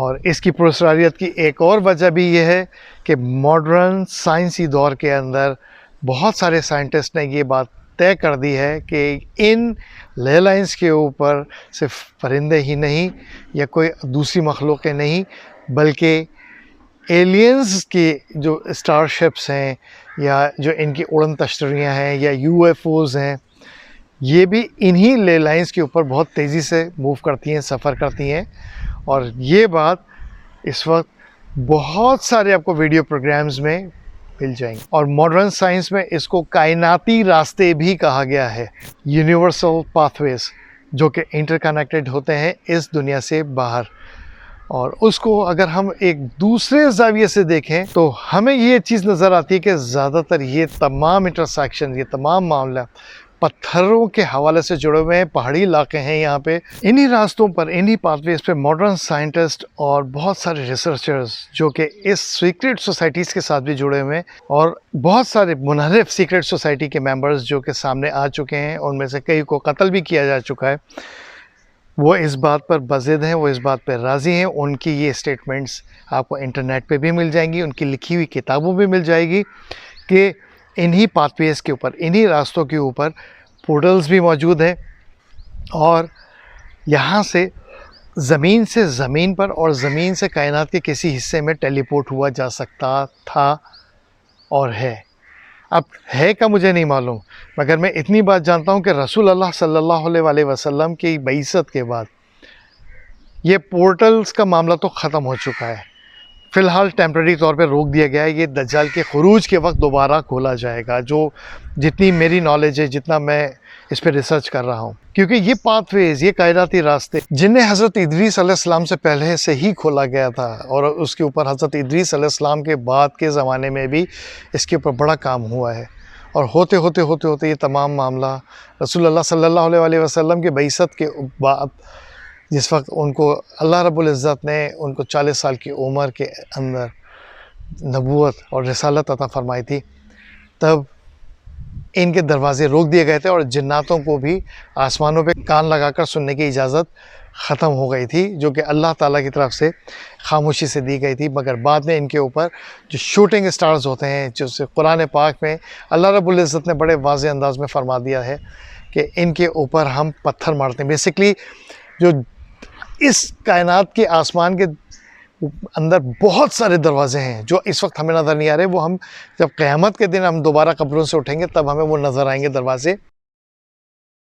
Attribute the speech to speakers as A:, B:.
A: اور اس کی پراسراریت کی ایک اور وجہ بھی یہ ہے کہ ماڈرن سائنسی دور کے اندر بہت سارے سائنٹسٹ نے یہ بات طے کر دی ہے کہ ان لے لائنس کے اوپر صرف پرندے ہی نہیں یا کوئی دوسری مخلوقیں نہیں بلکہ ایلینز کے جو اسٹار شپس ہیں یا جو ان کی اڑن تشتریاں ہیں یا یو ایف اوز ہیں، یہ بھی انہی لے لائنس کے اوپر بہت تیزی سے موو کرتی ہیں، سفر کرتی ہیں. اور یہ بات اس وقت بہت سارے آپ کو ویڈیو پروگرامز میں مل جائیں گے. اور ماڈرن سائنس میں اس کو کائناتی راستے بھی کہا گیا ہے، یونیورسل پاتھ ویز، جو کہ انٹر کنیکٹڈ ہوتے ہیں اس دنیا سے باہر. اور اس کو اگر ہم ایک دوسرے زاویے سے دیکھیں تو ہمیں یہ چیز نظر آتی ہے کہ زیادہ تر یہ تمام انٹرسیکشن، یہ تمام معاملہ پتھروں کے حوالے سے جڑے ہوئے ہیں. پہاڑی علاقے ہیں یہاں پہ، انہی راستوں پر، انہی پاتھ ویز پہ ماڈرن سائنٹسٹ اور بہت سارے ریسرچرز جو کہ اس سیکرٹ سوسائٹیز کے ساتھ بھی جڑے ہوئے ہیں، اور بہت سارے منحرف سیکرٹ سوسائٹی کے ممبرز جو کہ سامنے آ چکے ہیں، ان میں سے کئی کو قتل بھی کیا جا چکا ہے، وہ اس بات پر بضد ہیں، وہ اس بات پہ راضی ہیں. ان کی یہ اسٹیٹمنٹس آپ کو انٹرنیٹ پہ بھی مل جائیں گی، ان کی لکھی ہوئی کتابوں بھی مل جائے گی کہ انہی پاتھ ویز کے اوپر، انہی راستوں کے اوپر پورٹلز بھی موجود ہیں، اور یہاں سے زمین پر اور زمین سے کائنات کے کسی حصے میں ٹیلی پورٹ ہوا جا سکتا تھا اور ہے. اب ہے کا مجھے نہیں معلوم، مگر میں اتنی بات جانتا ہوں کہ رسول اللہ صلی اللہ علیہ وسلم کی بعثت کے بعد یہ پورٹلز کا معاملہ تو ختم ہو چکا ہے. فی الحال ٹیمپرری طور پہ روک دیا گیا ہے. یہ دجال کے خروج کے وقت دوبارہ کھولا جائے گا، جو جتنی میری نالج ہے، جتنا میں اس پہ ریسرچ کر رہا ہوں. کیونکہ یہ پاتھ ویز، یہ کائناتی راستے جنہیں حضرت ادریس علیہ السلام سے پہلے سے ہی کھولا گیا تھا، اور اس کے اوپر حضرت ادریس علیہ السلام کے بعد کے زمانے میں بھی اس کے اوپر بڑا کام ہوا ہے. اور ہوتے یہ تمام معاملہ رسول اللہ صلی اللہ علیہ وسلم کے بعثت کے بعد، جس وقت ان کو اللہ رب العزت نے ان کو 40 سال کی عمر کے اندر نبوت اور رسالت عطا فرمائی تھی، تب ان کے دروازے روک دیے گئے تھے، اور جناتوں کو بھی آسمانوں پہ کان لگا کر سننے کی اجازت ختم ہو گئی تھی، جو کہ اللہ تعالیٰ کی طرف سے خاموشی سے دی گئی تھی. مگر بعد میں ان کے اوپر جو شوٹنگ سٹارز ہوتے ہیں، جو قرآن پاک میں اللہ رب العزت نے بڑے واضح انداز میں فرما دیا ہے کہ ان کے اوپر ہم پتھر مارتے ہیں. بیسکلی جو اس کائنات کے آسمان کے اندر بہت سارے دروازے ہیں جو اس وقت ہمیں نظر نہیں آ رہے، وہ ہم جب قیامت کے دن ہم دوبارہ قبروں سے اٹھیں گے تب ہمیں وہ نظر آئیں گے دروازے.